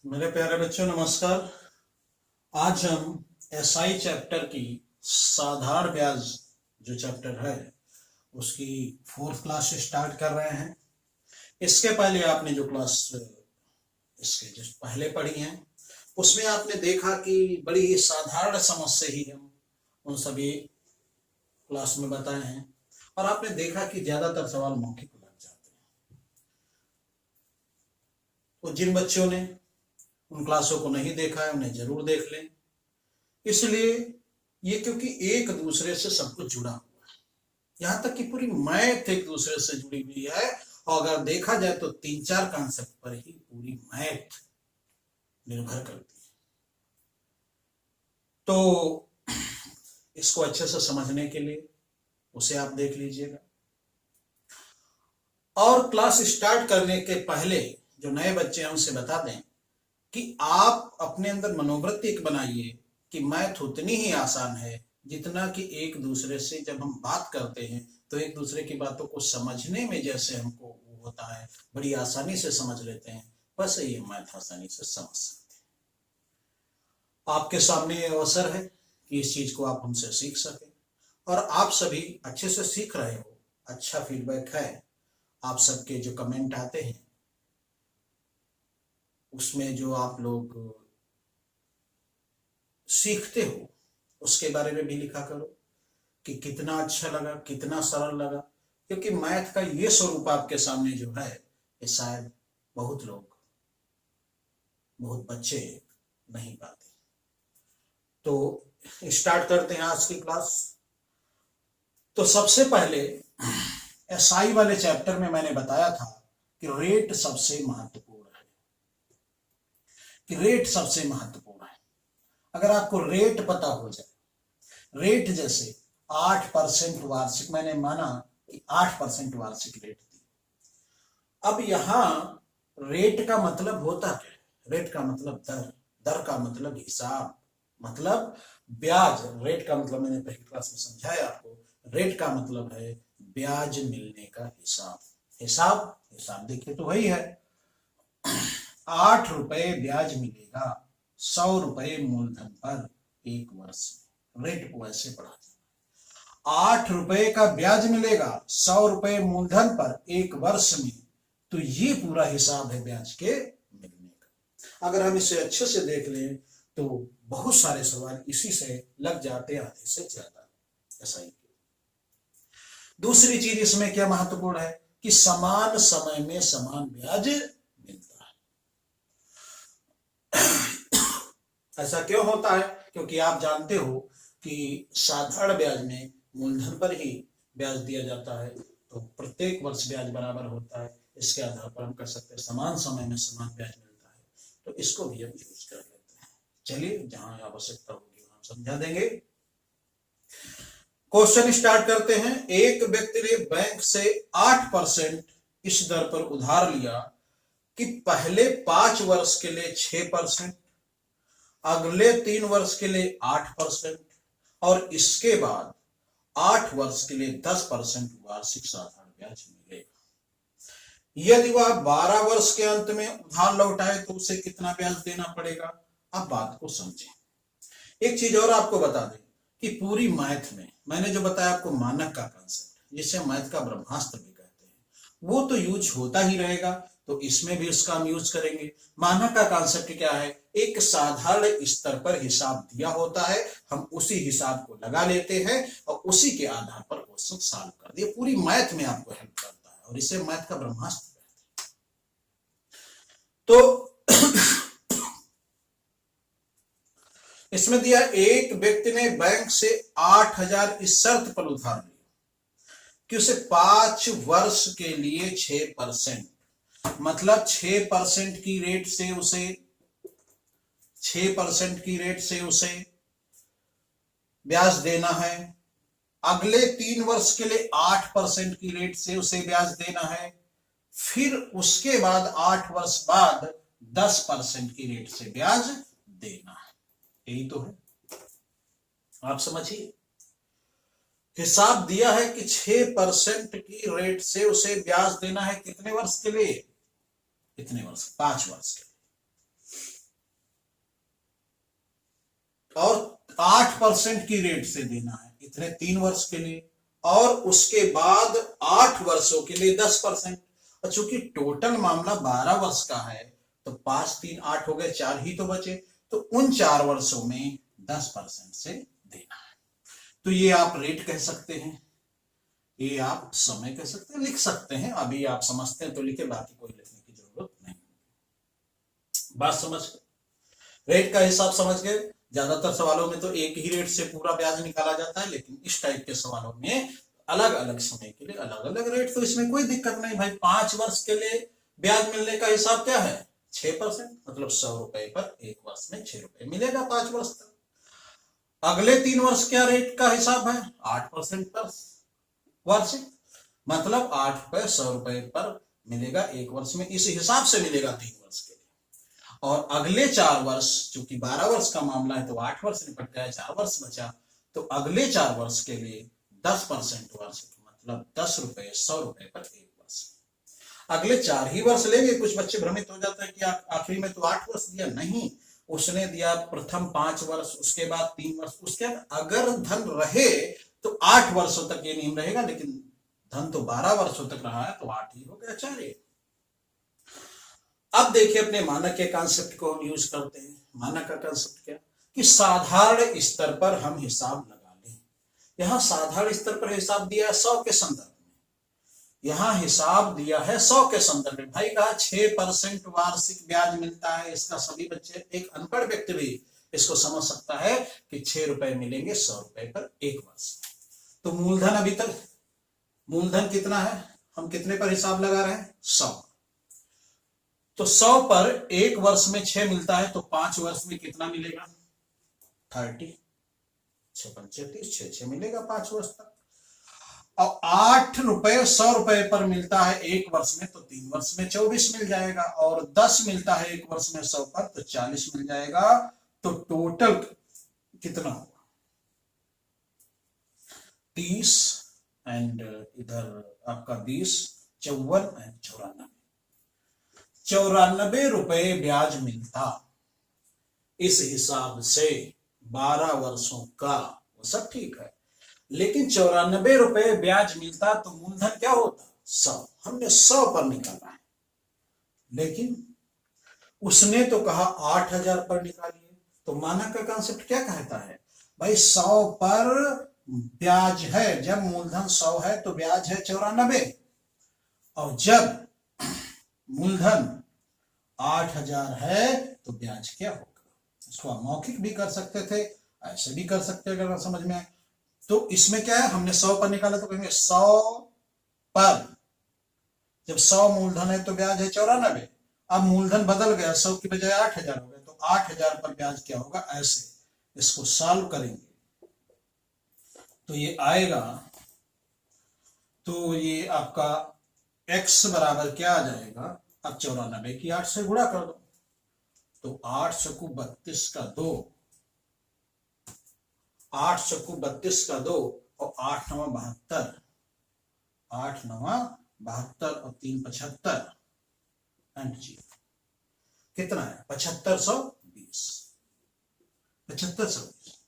मेरे प्यारे बच्चों नमस्कार। आज हम एसआई चैप्टर की साधारण ब्याज जो चैप्टर है उसकी फोर्थ क्लास स्टार्ट कर रहे हैं। इसके पहले आपने जो क्लास इसके जो पहले पढ़ी हैं उसमें आपने देखा कि बड़ी ही साधारण समस्या ही हम उन सभी क्लास में बताए हैं और आपने देखा कि ज्यादातर सवाल मौखिक लग जाते हैं। तो जिन बच्चों ने उन क्लासों को नहीं देखा है उन्हें जरूर देख लें। इसलिए ये क्योंकि एक दूसरे से सब कुछ जुड़ा हुआ है, यहाँ तक कि पूरी मैथ एक दूसरे से जुड़ी हुई है और अगर देखा जाए तो 3-4 कॉन्सेप्ट पर ही पूरी मैथ निर्भर करती है। तो इसको अच्छे से समझने के लिए उसे आप देख लीजिएगा। और क्लास स्टार्ट करने के पहले जो नए बच्चे हैं उनसे बता दें कि आप अपने अंदर मनोवृत्ति एक बनाइए कि मैथ उतनी ही आसान है जितना कि एक दूसरे से जब हम बात करते हैं तो एक दूसरे की बातों को समझने में जैसे हमको होता है, बड़ी आसानी से समझ लेते हैं, बस ये मैथ आसानी से समझ सकते हैं। आपके सामने ये अवसर है कि इस चीज को आप हमसे सीख सकें और आप सभी अच्छे से सीख रहे हो, अच्छा फीडबैक है। आप सबके जो कमेंट आते हैं उसमें जो आप लोग सीखते हो उसके बारे में भी लिखा करो कि कितना अच्छा लगा, कितना सरल लगा, क्योंकि मैथ का ये स्वरूप आपके सामने जो है ये शायद बहुत लोग, बहुत बच्चे नहीं पाते। तो स्टार्ट करते हैं आज की क्लास। तो सबसे पहले एसआई वाले चैप्टर में मैंने बताया था कि रेट सबसे महत्वपूर्ण है, कि रेट सबसे महत्वपूर्ण है। अगर आपको रेट पता हो जाए, रेट जैसे 8% वार्षिक, मैंने माना कि 8% वार्षिक रेट दी। अब यहां रेट का मतलब होता क्या है? रेट का मतलब दर, दर का मतलब हिसाब, मतलब ब्याज। रेट का मतलब मैंने पहली क्लास में समझाया आपको, रेट का मतलब है ब्याज मिलने का हिसाब। हिसाब हिसाब देखिए तो वही है, 8 रुपए ब्याज मिलेगा 100 रुपए मूलधन पर एक वर्ष में। रेट को ऐसे पढ़ा, 8 रुपए का ब्याज मिलेगा 100 रुपए मूलधन पर एक वर्ष में। तो ये पूरा हिसाब है ब्याज के मिलने का। अगर हम इसे अच्छे से देख लें तो बहुत सारे सवाल इसी से लग जाते हैं, आधे से ज्यादा एसआई के। दूसरी चीज इसमें क्या महत्वपूर्ण है कि समान समय में समान ब्याज मिलता है। ऐसा क्यों होता है? क्योंकि आप जानते हो कि साधारण ब्याज में मूलधन पर ही ब्याज दिया जाता है, तो प्रत्येक वर्ष ब्याज बराबर होता है। इसके आधार पर हम कह सकते हैं समान समय में समान ब्याज मिलता है, तो इसको भी हम यूज कर लेते हैं। चलिए, जहां आवश्यकता होगी हम समझा देंगे। क्वेश्चन स्टार्ट करते हैं। एक व्यक्ति ने बैंक से 8% इस दर पर उधार लिया कि पहले 5 वर्ष के लिए 6%, अगले 3 वर्ष के लिए 8% और इसके बाद 8 वर्ष के लिए 10% वार्षिक साधारण ब्याज मिलेगा। यदि वह 12 वर्ष के अंत में उधार लौटाए तो उसे कितना ब्याज देना पड़ेगा? अब बात को समझें। एक चीज और आपको बता दें कि पूरी मैथ में मैंने जो बताया आपको मानक का कांसेप्ट, जिसे मैथ का ब्रह्मास्त्र भी कहते हैं, वो तो यूज होता ही रहेगा, तो इसमें भी उसका हम यूज करेंगे। मानक का कांसेप्ट क्या है? एक साधारण स्तर पर हिसाब दिया होता है, हम उसी हिसाब को लगा लेते हैं और उसी के आधार पर क्वेश्चन सॉल्व कर दिए। पूरी मैथ में आपको हेल्प करता है और इसे मैथ का ब्रह्मास्त्र कहते हैं। तो इसमें दिया एक व्यक्ति ने बैंक से 8,000 इस शर्त पर उधार लिया कि उसे 5 वर्ष के लिए 6%, मतलब 6% की रेट से उसे 6% की रेट से उसे ब्याज देना है। अगले 3 वर्ष के लिए 8% की रेट से उसे ब्याज देना है। फिर उसके बाद 8 वर्ष बाद 10% की रेट से ब्याज देना है। यही तो है, आप समझिए। हिसाब दिया है कि 6% की रेट से उसे ब्याज देना है कितने वर्ष के लिए? इतने वर्ष, 5 वर्ष के लिए। और 8% की रेट से देना है, इतने 3 वर्ष के लिए, और उसके बाद 8 वर्षों के लिए 10%। और चूंकि टोटल मामला 12 वर्ष का है तो 5 3 8 हो गए, 4 ही तो बचे, तो उन 4 वर्षों में 10% से देना है। तो ये आप रेट कह सकते हैं, ये आप समय कह सकते हैं, लिख सकते हैं। अभी आप समझते हैं तो लिखे, बाकी कोई लिखने की जरूरत नहीं। बात समझ गए, रेट का हिसाब समझ गए। ज्यादातर सवालों में तो एक ही रेट से पूरा ब्याज निकाला जाता है, लेकिन इस टाइप के सवालों में अलग अलग समय के लिए अलग अलग रेट, तो इसमें कोई दिक्कत नहीं भाई। 5 वर्ष के लिए ब्याज मिलने का हिसाब क्या है? 6%, मतलब 100 रुपए पर 1 वर्ष में 6 रुपए मिलेगा 5 वर्ष तक। अगले 3 वर्ष क्या रेट का हिसाब है? 8% पर वार्षिक, मतलब 8 रुपए 100 रुपए पर मिलेगा 1 वर्ष में, इस हिसाब से मिलेगा 3 वर्ष के लिए। और अगले 4 वर्ष, चूंकि 12 वर्ष का मामला है तो 8 वर्ष निपट गया, 4 वर्ष बचा, तो अगले 4 वर्ष के लिए 10% वार्षिक, मतलब 10 रुपए 100 रुपए पर 1 वर्ष। अगले 4 ही वर्ष लेंगे। कुछ बच्चे भ्रमित हो जाते हैं कि आखिरी में तो 8 वर्ष दिया, नहीं, उसने दिया प्रथम 5 वर्ष, उसके बाद 3 वर्ष, उसके बाद अगर धन रहे तो 8 वर्षों तक ये नियम रहेगा, लेकिन धन तो 12 वर्षों तक रहा है तो 8 ही हो गया, 4। अब देखिए अपने मानक के कॉन्सेप्ट को हम यूज करते हैं। मानक का कॉन्सेप्ट क्या कि साधारण स्तर पर हम हिसाब लगा लें। यहां साधारण स्तर पर हिसाब दिया है 100 के संदर्भ में, यहां हिसाब दिया है 100 के संदर्भ में। भाई कहा 6% वार्षिक ब्याज मिलता है, इसका सभी बच्चे, एक अनपढ़ व्यक्ति भी इसको समझ सकता है कि 6 रुपए मिलेंगे 100 रुपए पर 1 वर्ष। तो मूलधन अभी तक, मूलधन कितना है, हम कितने पर हिसाब लगा रहे हैं? 100। तो 100 पर 1 वर्ष में 6 मिलता है, तो 5 वर्ष में कितना मिलेगा? 30, 6 पंचे 30, 6 मिलेगा 5 वर्ष तक। और 8 रुपए 100 रुपए पर मिलता है 1 वर्ष में, तो 3 वर्ष में 24 मिल जाएगा। और 10 मिलता है 1 वर्ष में 100 पर, तो 40 मिल जाएगा। तो टोटल कितना होगा? 30 एंड इधर आपका 20, 54 एंड 94, 94 रुपए ब्याज मिलता। इस हिसाब से 12 वर्षों का, वो सब ठीक है, लेकिन 94 रुपए ब्याज मिलता तो मूलधन क्या होता? 100। हमने 100 पर निकाला है, लेकिन उसने तो कहा 8000 पर निकालिए। तो मानक का कॉन्सेप्ट क्या कहता है? भाई 100 पर ब्याज है, जब मूलधन 100 है तो ब्याज है 94, और जब मूलधन 8000 है तो ब्याज क्या होगा? इसको आप मौखिक भी कर सकते थे, ऐसे भी कर सकते अगर समझ में आए। तो इसमें क्या है, हमने 100 पर निकाला तो कहेंगे 100 पर, जब 100 मूलधन है तो ब्याज है 94। अब मूलधन बदल गया, 100 की बजाय 8000 हो गया, तो 8000 पर ब्याज क्या होगा? ऐसे इसको सॉल्व करेंगे तो ये आएगा, तो ये आपका x बराबर क्या आ जाएगा? अब 94 की 8 से गुणा कर दो, तो 8 चौकू 32 का 2, 8 चौकू 32 का 2, और 8 9 72, 8 9 72 और 3 75 एंड जी कितना है? 7520, 7520।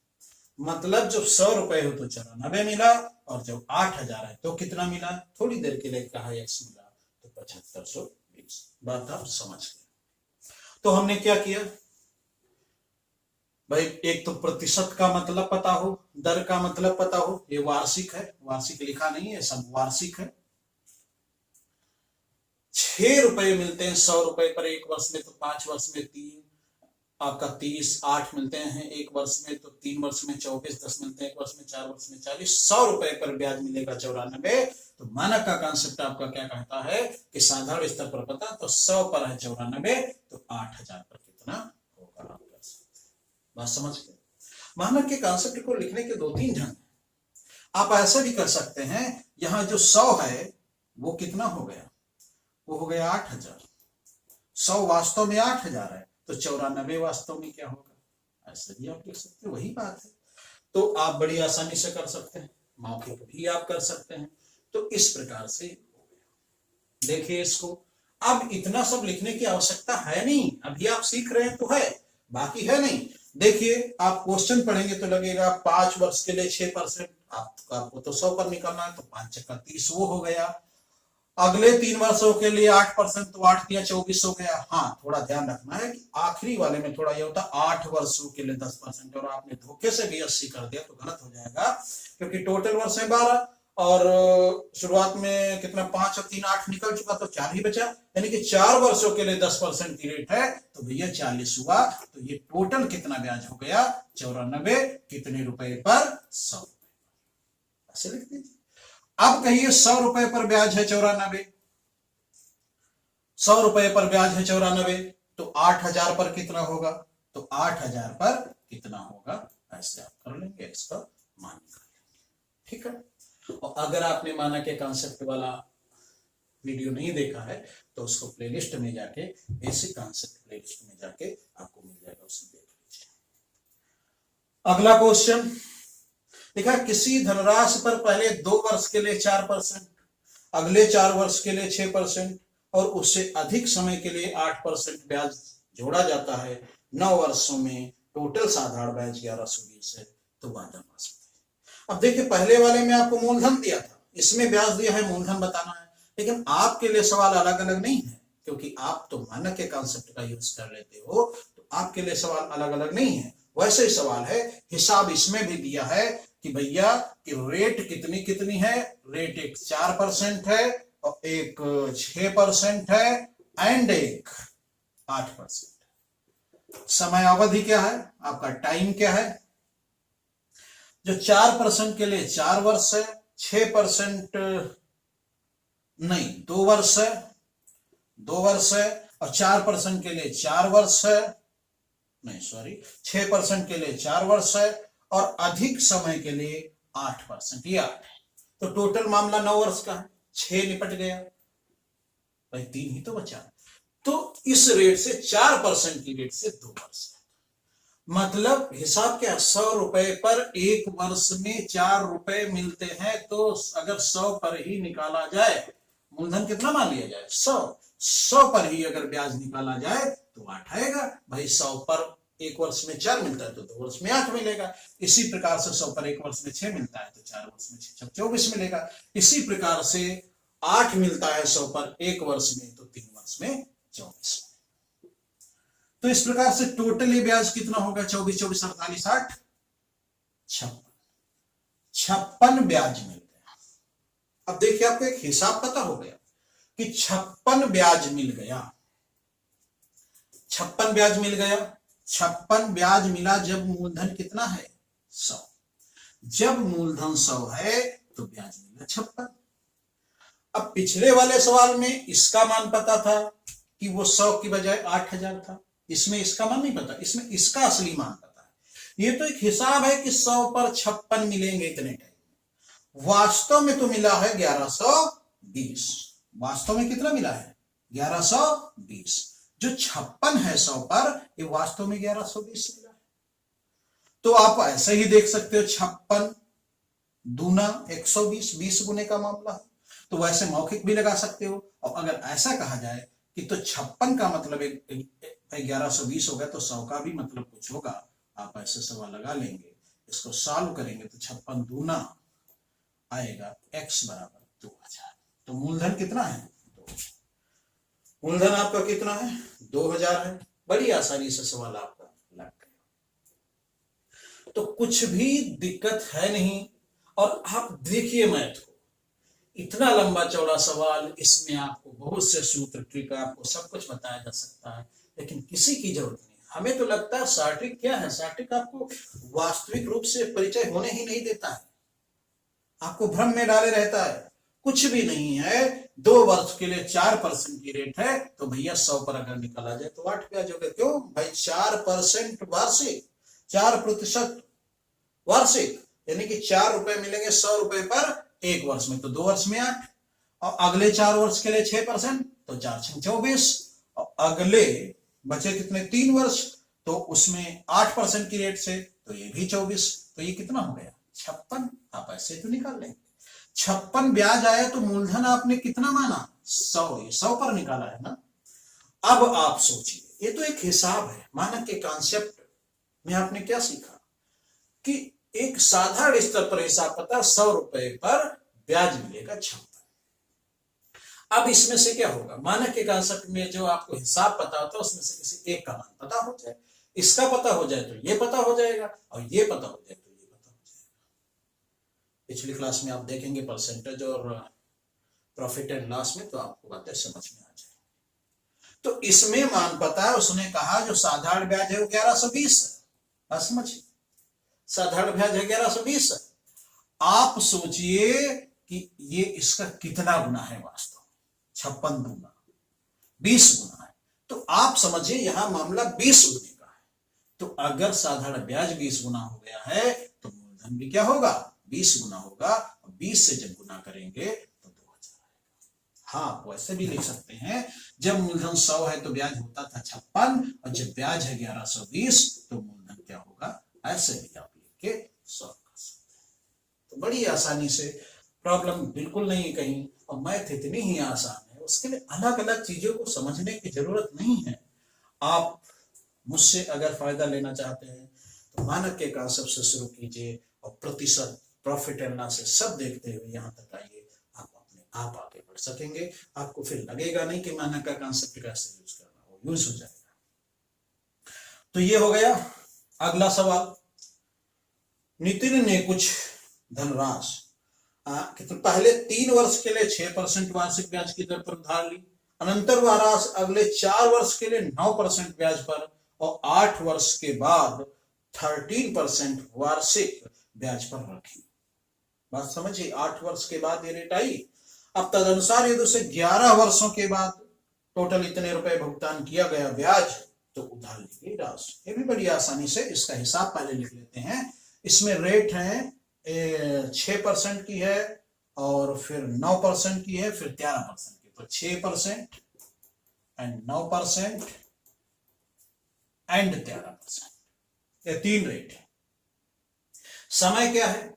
मतलब जब 100 रुपए हो तो 94 मिला, और जब 8000 है तो कितना मिला? थोड़ी देर के लिए कहा x मिला, तो 7520। बात आप समझ गए। तो हमने क्या किया भाई, एक तो प्रतिशत का मतलब पता हो, दर का मतलब पता हो, ये वार्षिक है, वार्षिक लिखा नहीं है, सब वार्षिक है। 6 रुपए मिलते हैं 100 रुपए पर 1 वर्ष में, तो 5 वर्ष में 3 आपका 30, 8 मिलते हैं 1 वर्ष में, तो 3 वर्ष में 24, 10 मिलते हैं 1 वर्ष में, 4 वर्ष में 40, 100 रुपए पर ब्याज मिलेगा 94। तो मानक का कॉन्सेप्ट आपका क्या कहता है कि साधारण स्तर पर पता, तो 100 पर है 94, तो 8000 पर कितना होगा? आप कर सकते हैं। बात समझ गए। मानक के कॉन्सेप्ट को लिखने के 2-3 ढंग। आप ऐसा भी कर सकते हैं, यहां जो 100 है वो कितना हो गया? वो हो गया 8000। 100 वास्तव में 8000 है, तो 94 वास्तव में क्या होगा? ऐसे भी आप लिख सकते हैं, वही बात है। तो आप बड़ी आसानी से कर सकते हैं, मौखिक भी आप कर सकते हैं। तो इस प्रकार से हो गया। देखिए इसको, अब इतना सब लिखने की आवश्यकता है नहीं, अभी आप सीख रहे हैं तो है, बाकी है नहीं। देखिए आप क्वेश्चन पढ़ेंगे तो लगेगा 5 वर्ष के लिए 6%, आपको तो 100 पर निकलना है, तो 5 चक्का 30 वो हो गया। अगले 3 वर्षों के लिए 8%, तो 8 या 24 हो गया। हाँ, थोड़ा ध्यान रखना है कि आखिरी वाले में थोड़ा ये होता है 8 वर्षों के लिए 10%, और आपने धोखे से भी 80 कर दिया तो गलत हो जाएगा, क्योंकि टोटल वर्ष है 12 और शुरुआत में कितना 5 और 3 8 निकल चुका, तो 4 ही बचा, यानी कि 4 वर्षों के लिए 10% की रेट है, तो भैया 40 हुआ। तो ये टोटल कितना ब्याज हो गया 94 कितने रुपए पर 100 ऐसे लिख दीजिए। अब कहिए 100 रुपए पर ब्याज है 94, 100 रुपए पर ब्याज है 94, तो 8000 पर कितना होगा, तो 8000 पर कितना होगा, ऐसे आप कर लेंगे, इसका मान कर लेंगे। ठीक है, और अगर आपने माना के कॉन्सेप्ट वाला वीडियो नहीं देखा है तो उसको प्लेलिस्ट में जाके, बेसिक कॉन्सेप्ट प्लेलिस्ट में जाके आपको मिल जाएगा, उसे देख लीजिए। अगला क्वेश्चन देखा, किसी धनराशि पर पहले 2 वर्ष के लिए 4%, अगले 4 वर्ष के लिए 6% और उससे अधिक समय के लिए 8% ब्याज जोड़ा जाता है। 9 वर्षों में टोटल साधारण ब्याज 1120 है, तो वादा पास। अब देखिए पहले वाले में आपको मूलधन दिया था, इसमें ब्याज दिया है, मूलधन बताना है, लेकिन आपके लिए सवाल अलग अलग नहीं है, क्योंकि आप तो मानक के कॉन्सेप्ट का यूज कर लेते हो, तो आपके लिए सवाल अलग अलग नहीं है। वैसे ही सवाल है, हिसाब इसमें भी दिया है कि भैया कि रेट कितनी कितनी है, रेट एक 4% है और एक 6% है एंड एक 8%। समय अवधि क्या है, आपका टाइम क्या है, जो 4% के लिए 4 वर्ष है, 6% नहीं 2 वर्ष है, 2 वर्ष है, और 4% के लिए 4 वर्ष है, नहीं सॉरी 6% के लिए 4 वर्ष है, और अधिक समय के लिए 8%, ये 8 है। तो टोटल मामला 9 वर्ष का है, 6 निपट गया भाई, 3 ही तो बचा। तो इस रेट से 4% की रेट से 2 वर्ष, मतलब हिसाब क्या, 100 रुपए पर 1 वर्ष में 4 रुपए मिलते हैं, तो अगर 100 पर ही निकाला जाए, मूलधन कितना मान लिया जाए 100 पर ही अगर ब्याज निकाला जाए तो 8 आएगा भाई। 100 पर 1 वर्ष में 4 मिलता है तो 2 वर्ष में 8 मिलेगा। इसी प्रकार से 100 पर 1 वर्ष में 6 मिलता है तो 4 वर्ष में 6 24 मिलेगा। इसी प्रकार से 8 मिलता है 100 पर 1 वर्ष में, तो 3 वर्ष में 24। तो इस प्रकार से टोटली ब्याज कितना होगा, 24 24 48 8 56 ब्याज मिल गया। अब देखिए आपको एक हिसाब पता हो गया कि 56 ब्याज मिल गया, 56 ब्याज मिल गया। 56 ब्याज मिला जब मूलधन कितना है 100, जब मूलधन 100 है तो ब्याज मिला 56। अब पिछले वाले सवाल में इसका मान पता था कि वो 100 की बजाय 8000 था, इसमें इसका मान नहीं पता, इसमें इसका असली मान पता है। ये तो एक हिसाब है कि 100 पर 56 मिलेंगे इतने टाइम, वास्तव में तो मिला है 1120। वास्तव में कितना मिला है 1120, जो 56 है 100 पर, ये वास्तव में 1120 मिला है। तो आप ऐसे ही देख सकते हो, 56 दूना 120, 20 गुने का मामला है, तो वैसे मौखिक भी लगा सकते हो। और अगर ऐसा कहा जाए कि तो 56 का मतलब 1120 होगा, तो 100 का भी मतलब कुछ होगा, आप ऐसे सवाल लगा लेंगे, इसको सॉल्व करेंगे तो 56 दूना आएगा x बराबर 2000। तो मूलधन कितना है 2000, मूलधन आपका कितना है 2000 है। बड़ी आसानी से सवाल आपका लग गया, तो कुछ भी दिक्कत है नहीं। और आप देखिए मैथ को, इतना लंबा चौड़ा सवाल, इसमें आपको बहुत से सूत्र ट्रिक, आपको सब कुछ बताया जा सकता है, लेकिन किसी की जरूरत नहीं। हमें तो लगता है शार्ट्रिक क्या है, शार्ट्रिक आपको वास्तविक रूप से परिचय होने ही नहीं देता है, आपको भ्रम में डाले रहता है। कुछ भी नहीं है, 2 वर्ष के लिए 4% की रेट है, तो भैया 100 पर अगर निकाला जाए तो 8 ब्याज होगा। क्यों भाई, 4% वार्षिक, 4% वार्षिक, यानी कि 4 रुपए मिलेंगे 100 रुपए पर 1 वर्ष में, तो 2 वर्ष में 8, और अगले 4 वर्ष के लिए 6%, तो 4 6 24, और अगले बचे कितने 3 वर्ष, तो उसमें 8% की रेट से, तो ये भी 24, तो ये कितना हो गया 56। आप ऐसे तो निकाल लेंगे, 56 ब्याज आया तो मूलधन आपने कितना माना 100, 100 पर निकाला है ना। अब आप सोचिए, ये तो एक हिसाब है, मानक के कॉन्सेप्ट में आपने क्या सीखा कि एक साधारण स्तर पर हिसाब पता 100 रुपए पर ब्याज मिलेगा 56। अब इसमें से क्या होगा, मानक के कांसेप्ट में जो आपको हिसाब पता होता है उसमें से किसी एक का मान पता हो जाए, इसका पता हो जाए तो ये पता हो जाएगा, और ये पता हो जाए तो ये पता हो जाएगा। पिछली क्लास में आप देखेंगे परसेंटेज और प्रॉफिट एंड लॉस में, तो आपको बातें समझ में आ जाए। तो इसमें मान पता है, उसने कहा जो साधारण ब्याज है वो 1120 है। समझिए, साधारण ब्याज है 1120। आप सोचिए कि ये इसका कितना गुना है, वास्तव 56 गुना, 20 गुना है। तो आप समझिए यहां मामला 20 गुने का है। तो अगर साधारण ब्याज 20 गुना हो गया है तो मूलधन भी क्या होगा, 20 गुना होगा। 20 से जब गुना करेंगे तो 2000 आएगा। हाँ, वैसे भी लिख सकते हैं, जब मूलधन 100 है तो ब्याज होता था 56, और जब ब्याज है 1120 तो मूलधन क्या होगा, ऐसे भी आप लिख के सॉल्व कर सकते हैं। तो बड़ी आसानी से, प्रॉब्लम बिल्कुल नहीं कहीं, और मैथ इतनी ही आसान है, उसके लिए अलग अलग चीजों को समझने की जरूरत नहीं है। आप मुझसे अगर फायदा लेना चाहते हैं तो मानक के कांसेप्ट से शुरू कीजिए, और प्रतिशत, प्रॉफिट एंड लॉस से सब देखते हुए यहाँ तक आइए, आप अपने आप आगे बढ़ सकेंगे। आपको फिर लगेगा नहीं कि मानक का कांसेप्ट कैसे यूज करना, वो यूज हो जाएगा। तो ये हो गया। अगला सवाल, नितिन ने कुछ धनराशि तो पहले 3 वर्ष के लिए 6% वार्षिक ब्याज की दर पर उधार ली, अनंतर वारास अगले 4 वर्ष के लिए 9% ब्याज पर, और 8 वर्ष के बाद 13% वार्षिक ब्याज पर रखी। बात समझिए, 8 वर्ष के बाद ये रेट आई। अब तदनुसार यदि उसे 11 वर्षों के बाद टोटल इतने रुपए भुगतान किया गया ब्याज, तो उधार ली गई राशि। ये भी बड़ी आसानी से इसका हिसाब पहले लिख लेते हैं। इसमें रेट है 6% की है, और फिर 9% की है, फिर 13% की। तो 6% एंड 9% एंड 13%, ये 3 रेट है। समय क्या है,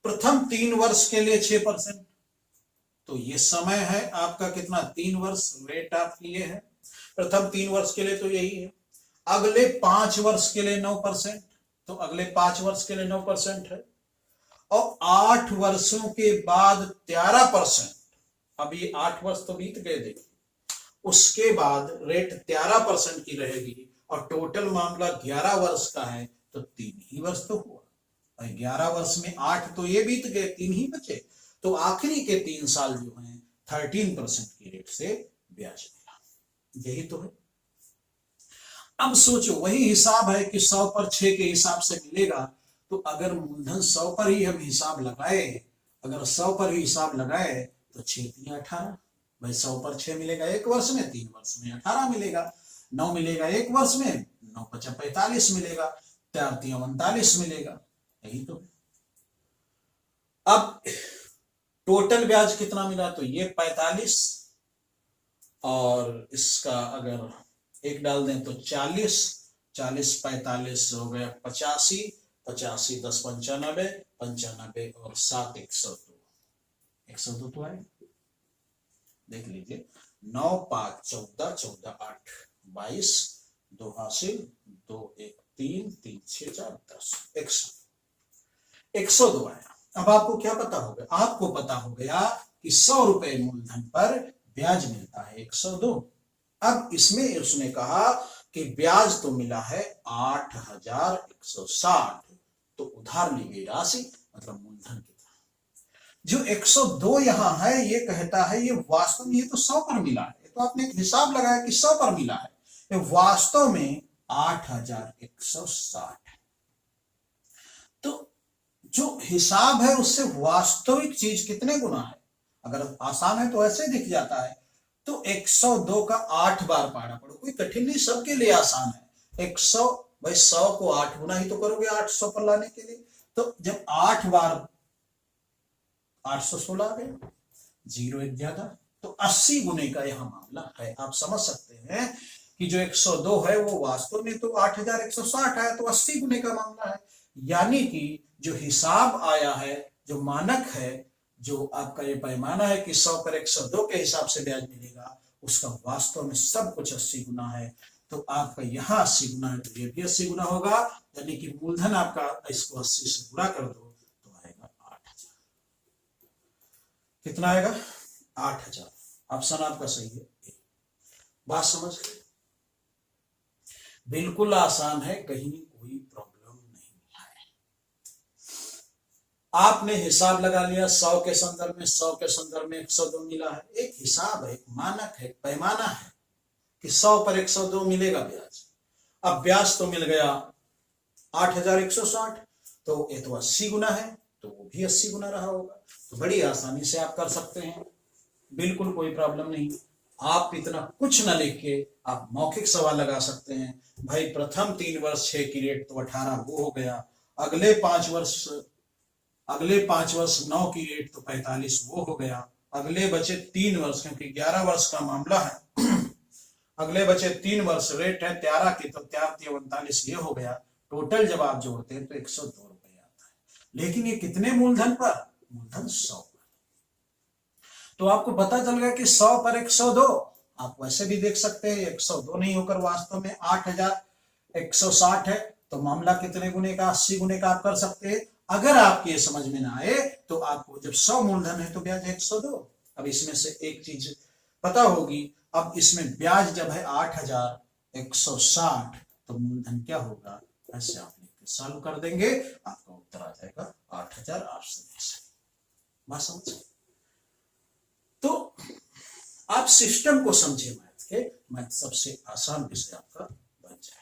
प्रथम 3 वर्ष के लिए 6%, तो ये समय है आपका कितना, 3 वर्ष, रेट आपकी ये है प्रथम 3 वर्ष के लिए, तो यही है। अगले 5 वर्ष के लिए 9%, तो अगले 5 वर्ष के लिए 9% है, और 8 वर्षों के बाद 13%। अब ये 8 वर्ष तो बीत गए, देखिए, उसके बाद रेट 13% की रहेगी, और टोटल मामला 11 वर्ष का है, तो 3 ही वर्ष तो हुआ, और 11 वर्ष में 8 तो ये बीत गए, 3 ही बचे। तो आखिरी के 3 साल जो हैं 13% की रेट से ब्याज मिला, यही तो है। अब सोचो, वही हिसाब है कि 100 पर 6 के हिसाब से मिलेगा। तो अगर मूलधन 100 पर ही हम हिसाब लगाए, अगर 100 पर ही हिसाब लगाए तो 6 3 18, भाई 100 पर 6 मिलेगा 1 वर्ष में, 3 वर्ष में 18 मिलेगा, 9 मिलेगा 1 वर्ष में, 9 5 45 मिलेगा, 4 3 39 मिलेगा, यही तो। अब टोटल ब्याज कितना मिला, तो ये 45, और इसका अगर 1 डाल दें तो 40, 40 45 हो गया 85, 85 10 95, 95 और 7 102, 102 तो है, देख लीजिए। 9 5 14, 14 8 22, 2 हासिल, 2 1 3, 3 6 4 10, 102 आया। अब आपको क्या पता हो गया, आपको पता हो गया कि 100 रुपए मूलधन पर ब्याज मिलता है 102। अब इसमें उसने कहा कि ब्याज तो मिला है 8160, तो उधार ली गई राशि मतलब मूलधन कितना। जो 102 यहां है, ये कहता है ये वास्तव में ये तो 100 पर मिला है, तो आपने एक हिसाब लगाया कि 100 पर मिला है, ये वास्तव में 8160 है। तो जो हिसाब है उससे वास्तविक चीज कितने गुना है, अगर आसान है तो ऐसे दिख जाता है। तो 102 का 8 बार पाना पड़ो, कोई कठिन नहीं, सबके लिए आसान है। 100 भाई 100 को 8 गुना ही तो करोगे 800 पर लाने के लिए, तो जब 8 बार 816 आ गए, 0 एक ज्यादा, तो 80 गुने का यहां मामला है। आप समझ सकते हैं कि जो 102 है वो वास्तव में तो 8160 है, तो 80 गुने का मामला है। यानी कि जो हिसाब आया है, जो मानक है, जो आपका ये पैमाना है कि 100 पर 102 के हिसाब से ब्याज मिलेगा, उसका वास्तव में सब कुछ 80 गुना है। तो आपका यहाँ 80 गुना है तो ये भी 80 गुना होगा, यानी कि मूलधन आपका इसको 80 से गुणा कर दो तो आएगा 8000। कितना आएगा? 8000। ऑप्शन आपका सही है। बात समझ गए? बिल्कुल आसान है, कहीं कोई प्रॉब्लम नहीं है। आपने हिसाब लगा लिया 100 के संदर्भ में, 100 के संदर्भ में 102 मिला है। एक हिसाब है, एक मानक है, पैमाना है कि 100 पर 102 मिलेगा ब्याज। अब ब्याज तो मिल गया 8160, तो ये तो 80 गुना है, तो वो भी 80 गुना रहा होगा। तो बड़ी आसानी से आप कर सकते हैं, बिल्कुल कोई प्रॉब्लम नहीं। आप इतना कुछ ना लिख के आप मौखिक सवाल लगा सकते हैं। भाई प्रथम 3 वर्ष 6 की रेट तो 18 वो हो गया, अगले 5 वर्ष 9 की रेट तो 45 वो हो गया, अगले बचे 3 वर्ष, क्योंकि 11 वर्ष का मामला है अगले बचे 3 वर्ष रेट है 13 की, तो 43 ये हो गया। टोटल जब आप जोड़ते हैं तो 102 रुपए आता है। लेकिन ये कितने मूलधन पर? मूलधन 100 पर। तो आपको पता चल गया कि 100 पर 102। आप वैसे भी देख सकते हैं 102 नहीं होकर वास्तव में 8160 है, तो मामला कितने गुने का? 80 गुने का आप कर सकते हैं। अगर आपके ये समझ में ना आए तो आपको जब 100 मूलधन है तो ब्याज 102। अब इसमें से एक चीज पता होगी, अब इसमें ब्याज जब है 8160 तो मूलधन क्या होगा? ऐसे आप लिख के सॉल्व कर देंगे, आपका उत्तर आ जाएगा 8000। बात समझ? तो आप सिस्टम को समझे मैथ के, मैथ सबसे आसान विषय आपका बन जाएगा।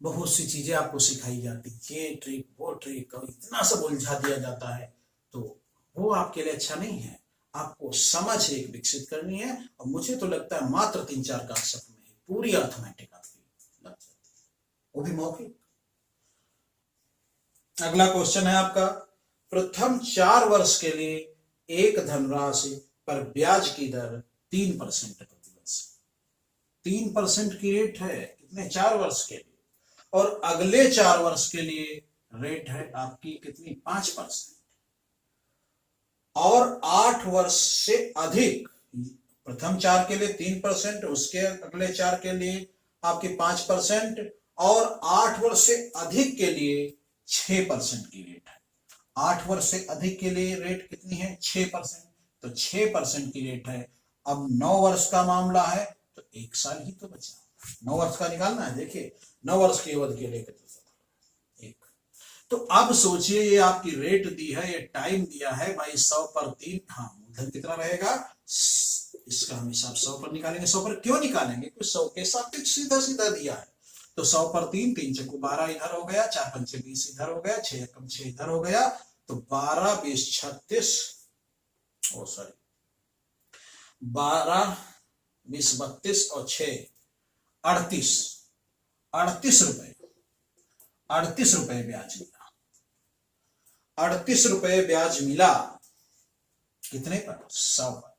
बहुत सी चीजें आपको सिखाई जाती, ये ट्रिक वो ट्रिक, इतना सब उलझा दिया जाता है, तो वो आपके लिए अच्छा नहीं है। आपको समझ एक विकसित करनी है, और मुझे तो लगता है मात्र 3-4 कॉन्सेप्ट में पूरी अर्थमेटिक आपकी लग जाती है, वो भी मौखिक। अगला क्वेश्चन है आपका, प्रथम 4 वर्ष के लिए एक धनराशि पर ब्याज की दर 3% प्रति वर्ष। 3% की रेट है कितने? 4 वर्ष के लिए, और अगले 4 वर्ष के लिए रेट है आपकी कितनी? 5%। और 8 वर्ष से अधिक, प्रथम 4 के लिए 3%, उसके अगले 4 के लिए आपकी 5%, और 8 वर्ष से अधिक के लिए 6% की रेट है। 8 वर्ष से अधिक के लिए रेट कितनी है? 6%, तो 6% की रेट है। अब 9 वर्ष का मामला है तो 1 साल ही तो बचा, 9 वर्ष का निकालना है। देखिए 9 वर्ष की अवधि के लिए एक, तो अब सोचिए ये आपकी रेट दी है, ये टाइम दिया है भाई 100 पर 3, हाँ मूलधन कितना रहेगा? इसका हम हिसाब 100 पर निकालेंगे। 100 पर क्यों निकालेंगे? क्योंकि 100 के सापेक्ष सीधा सीधा दिया है, तो 100 पर 3, 3 चक्कू 12 इधर हो गया, 4 पंचे 20 इधर हो गया, 6 एकम 6 इधर हो गया, तो 12 20 36, ओ सॉरी 12 20 32 और 6 38 रुपए, 38 रुपए ब्याज मिला। 38 रुपए ब्याज मिला कितने पर? 100 पर।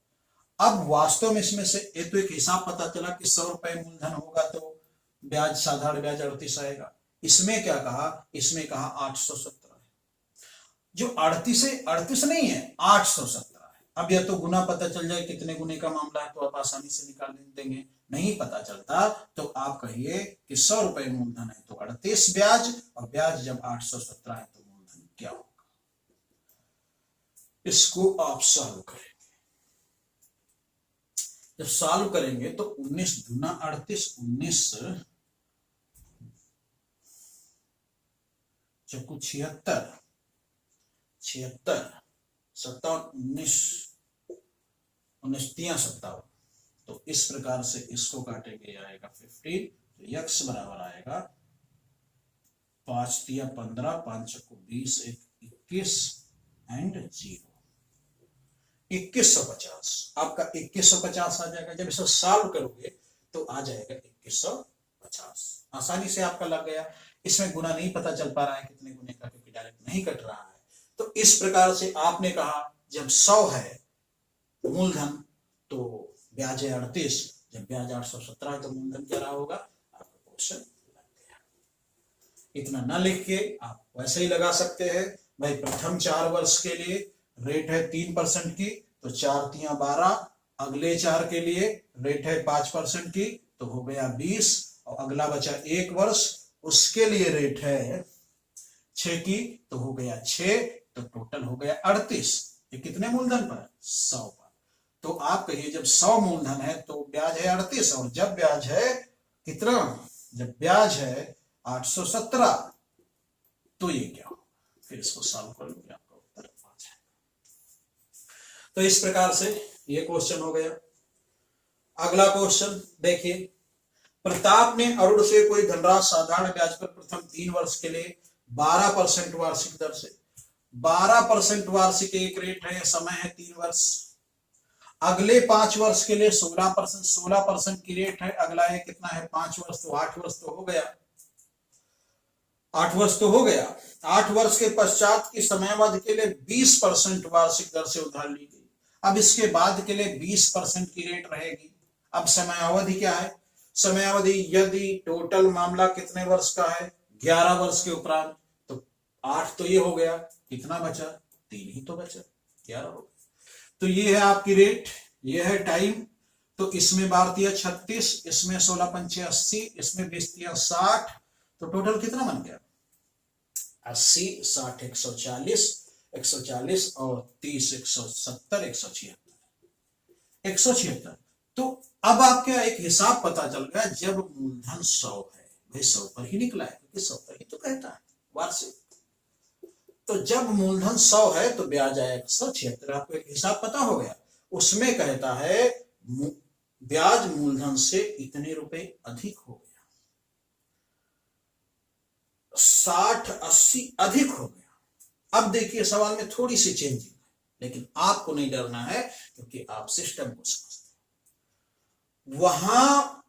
अब वास्तव में इसमें से ये तो एक हिसाब पता चला कि 100 रुपए मूलधन होगा तो ब्याज साधारण ब्याज 38 आएगा। इसमें क्या कहा? इसमें कहा 817 है, जो 38 नहीं है 817 है। अब यह तो गुना पता चल जाए कितने गुने का मामला है तो आप आसानी से निकाल देंगे। नहीं पता चलता तो आप कहिए कि 100 रुपए मूलधन है तो 38 ब्याज, और ब्याज जब 817 है तो मूलधन क्या होगा? इसको आप सॉल्व करेंगे। जब सॉल्व करेंगे तो 19 दूना 38, 19 चक्कू 76, 57, 19 3 57, तो इस प्रकार से इसको काटेंगे आएगा 15, तो यक्स बराबर आएगा 5 3 15, 5 चक्कू 20, 21 एंड 0, 2150। आपका 2150 आ जाएगा। जब इसको सॉल्व करोगे तो आ जाएगा 2150। आसानी से आपका लग गया। इसमें गुना नहीं पता चल पा रहा है कितने गुने का, क्योंकि डायरेक्ट नहीं कट रहा है। तो इस प्रकार से आपने कहा जब 100 है मूलधन तो ब्याज है 38, जब ब्याज 817 है तो मूलधन क्या रहा होगा? आपका क्वेश्चन लग गया। इतना ना लिख के आप वैसे ही लगा सकते हैं। भाई प्रथम 4 वर्ष के लिए रेट है 3% की, तो 4 3 12, अगले 4 के लिए रेट है 5% की, तो हो गया 20, और अगला बचा 1 वर्ष, उसके लिए रेट है 6 की, तो हो गया 6, तो टोटल हो गया 38। ये कितने मूलधन पर? 100 पर। तो आप कहिए जब 100 मूलधन है तो ब्याज है 38, और जब ब्याज है कितना? जब ब्याज है 817, तो ये क्या हो? फिर इसको सॉल्व कर लोगे, आपका उत्तर आ जाएगा। तो इस प्रकार से ये क्वेश्चन हो गया। अगला क्वेश्चन देखिए, प्रताप ने अरुण से कोई धनराशि साधारण ब्याज पर प्रथम 3 वर्ष के लिए 12% वार्षिक दर से, 12% वार्षिक एक रेट है, समय है 3 वर्ष। अगले 5 वर्ष के लिए 16% की रेट है। अगला है कितना है? 5 वर्ष, तो 8 वर्ष तो हो गया, 8 वर्ष तो हो गया। 8 वर्ष के पश्चात की समयावधि के लिए 20% वार्षिक दर से उधार ली गई। अब इसके बाद के लिए 20% की रेट रहेगी। अब समयावधि क्या है? समयावधि यदि टोटल मामला कितने वर्ष का है? 11 वर्ष के उपरांत, तो 8 तो ये हो गया, कितना बचा? 3 ही तो बचा, 11 हो गया। तो ये है आपकी रेट, ये है टाइम। तो इसमें भारतीय 36, इसमें 16 पंचे 80, इसमें 20 60, तो टोटल कितना बन गया? 80, 60, 140, 140 और 30, 170, 176। तो अब आपके एक हिसाब पता चल गया, जब मूलधन 100 है, भाई 100 पर ही निकला है, क्योंकि 100 पर ही तो कहता है वार्षिक। तो जब मूलधन 100 है तो ब्याज आया 176। आपको एक हिसाब पता हो गया। उसमें कहता है ब्याज मूलधन से इतने रुपए अधिक हो गया, 60, 80 अधिक हो गया। अब देखिए सवाल में थोड़ी सी चेंजिंग है, लेकिन आपको नहीं डरना है, क्योंकि आप सिस्टम को समझते हैं। वहां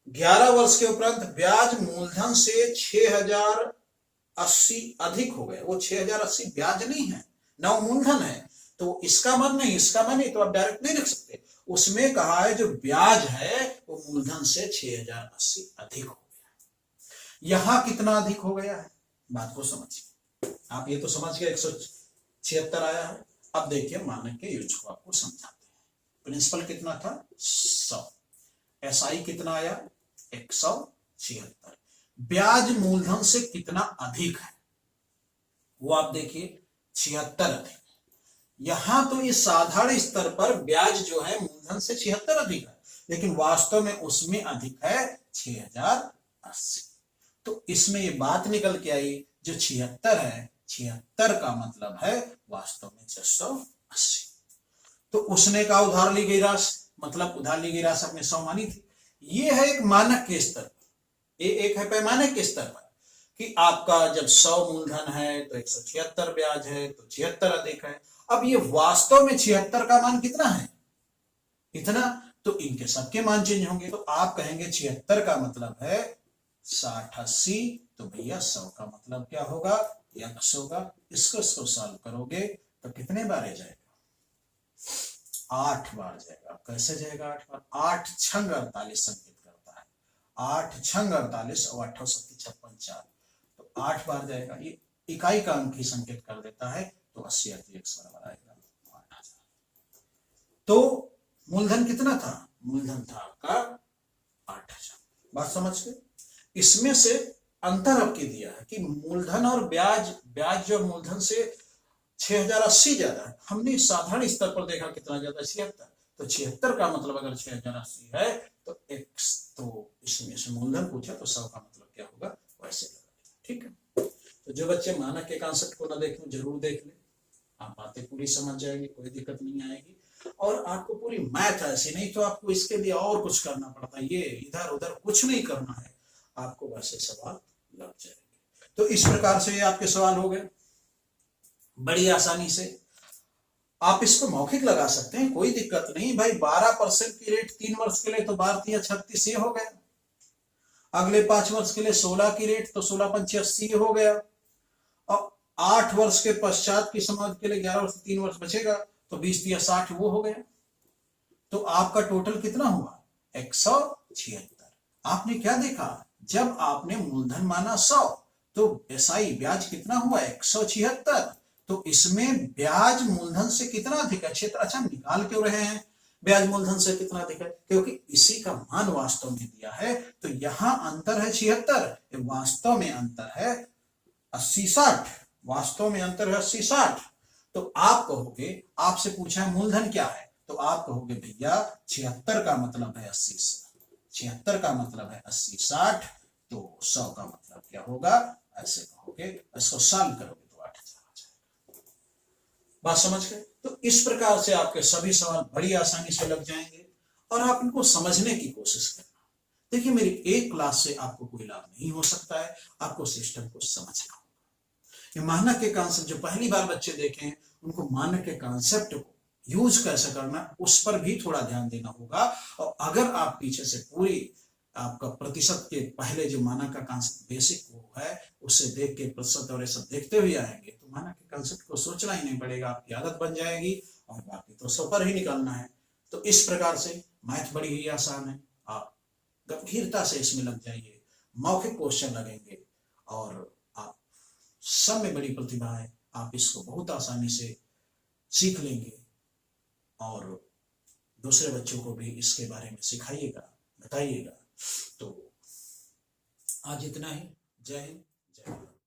11 वर्ष के उपरांत ब्याज मूलधन से 6080 अधिक हो गए। वो 6080 ब्याज नहीं है, ना वो मूलधन है, तो इसका मन नहीं, इसका मन नहीं, तो आप डायरेक्ट नहीं लिख सकते। उसमें कहा है जो ब्याज है वो मूलधन से 6080 अधिक हो गया। यहां कितना अधिक हो गया है? बात को समझिए। आप ये तो समझ गए 176 आया है। अब देखिए मानक के यूज को आपको समझाते हैं। प्रिंसिपल कितना था? 100। एसआई कितना आया? 176। ब्याज मूलधन से कितना अधिक है वो आप देखिए, 76 अधिक। यहां तो इस साधारण स्तर पर ब्याज जो है मूलधन से 76 अधिक है, लेकिन वास्तव में उसमें अधिक है 6080। तो इसमें ये बात निकल के आई, जो 76 है, 76 का मतलब है वास्तव में 680। तो उसने कहा उधार ली गई राशि, मतलब उधार ली गई राशि अपने 100 मानी थी। ये है एक मानक के स्तर पर, ये एक है पैमाने के स्तर पर, कि आपका जब 100 मूलधन है तो 176 ब्याज है, तो 76 अधिक है। अब ये वास्तव में 76 का मान कितना है? इतना। तो इनके सबके मान चेंज होंगे। तो आप कहेंगे 76 का मतलब है 6080, तो भैया 100 का मतलब क्या होगा? x होगा। इसको सॉल्व करोगे तो कितने बार आ जाएगा? 8 बार जाएगा। कैसे जाएगा 8 बार? 8 छंग 48 संकेत करता है, 8 छंग 48 और 8 7 56 4, तो 8 बार जाएगा। ये इकाई का अंक ही संकेत कर देता है, तो 80 x बराबर आएगा 8000। तो मूलधन कितना था? मूलधन था आपका 8000। बात समझ गए? इसमें से अंतर आपके दिया है कि मूलधन और ब्याज, ब्याज जो मूलधन से 6080 ज्यादा है। हमने साधारण स्तर पर देखा कितना ज्यादा? 76। तो 76 का मतलब अगर 6080 है तो x, तो इसमें से मूलधन पूछा तो 100 का मतलब क्या होगा वैसे लगा। ठीक है। तो जो बच्चे मानक के कॉन्सेप्ट को ना देखें जरूर देख लें, आप बातें पूरी समझ जाएंगे, कोई दिक्कत नहीं आएगी। और आपको पूरी मैथ ऐसी, नहीं तो आपको इसके लिए और कुछ करना पड़ता है। ये इधर उधर कुछ नहीं करना है, आपको वैसे सवाल लग जाएंगे। तो इस प्रकार से ये आपके सवाल हो गए बड़ी आसानी से। आप इसको मौखिक लगा सकते हैं, कोई दिक्कत नहीं भाई। 12% की रेट 3 वर्ष के लिए तो भारतीय 36 ये हो गया। अगले 5 वर्ष के लिए 16 की रेट तो 16 पंचे 80 हो गया। और 8 वर्ष के पश्चात की समाज के लिए 11 वर्ष 3 वर्ष बचेगा, तो 20 या 60 वो हो गया। तो आपका टोटल कितना हुआ? 176। आपने क्या देखा? जब आपने मूलधन माना 100, तो एसआई ब्याज कितना हुआ? 176। तो इसमें ब्याज मूलधन से कितना अधिक है? क्षेत्र। अच्छा निकाल क्यों रहे हैं? ब्याज मूलधन से कितना अधिक है, क्योंकि इसी का मान वास्तव में दिया है। तो यहां अंतर है 76, वास्तव में अंतर है 80-60, वास्तव में अंतर है 80-60। तो आप कहोगे, आपसे पूछा है मूलधन क्या है, तो आप कहोगे भैया 76 का मतलब है 80, 76 का मतलब है 80-60, तो 100 का मतलब क्या होगा, ऐसे कहोगे। इसको सॉल्व करोगे तो 8000 आ जाएगा। बात समझ गए। तो इस प्रकार से आपके सभी सवाल बड़ी आसानी से लग जाएंगे और आप इनको समझने की कोशिश करना। देखिए, मेरी एक क्लास से आपको कोई लाभ नहीं हो सकता है, आपको सिस्टम को समझना होगा। ये मानक के कॉन्सेप्ट जो पहली बार बच्चे देखें, उनको मानक के कॉन्सेप्ट को यूज कैसे करना उस पर भी थोड़ा ध्यान देना होगा। और अगर आप पीछे से पूरी आपका प्रतिशत के पहले जो मानक का कॉन्सेप्ट बेसिक वो है, उससे देख के प्रतिशत और ये सब देखते हुए आएंगे तो मानक के कॉन्सेप्ट को सोचना ही नहीं पड़ेगा, आपकी आदत बन जाएगी और बाकी तो सफर ही निकलना है। तो इस प्रकार से मैथ बड़ी ही आसान है, आप गंभीरता से इसमें लग जाइए, मौखिक क्वेश्चन लगेंगे और आप सब में बड़ी प्रतिभा है, आप इसको बहुत आसानी से सीख लेंगे और दूसरे बच्चों को भी इसके बारे में सिखाइएगा, बताइएगा। तो आज इतना ही। जय हिंद, जय भारत।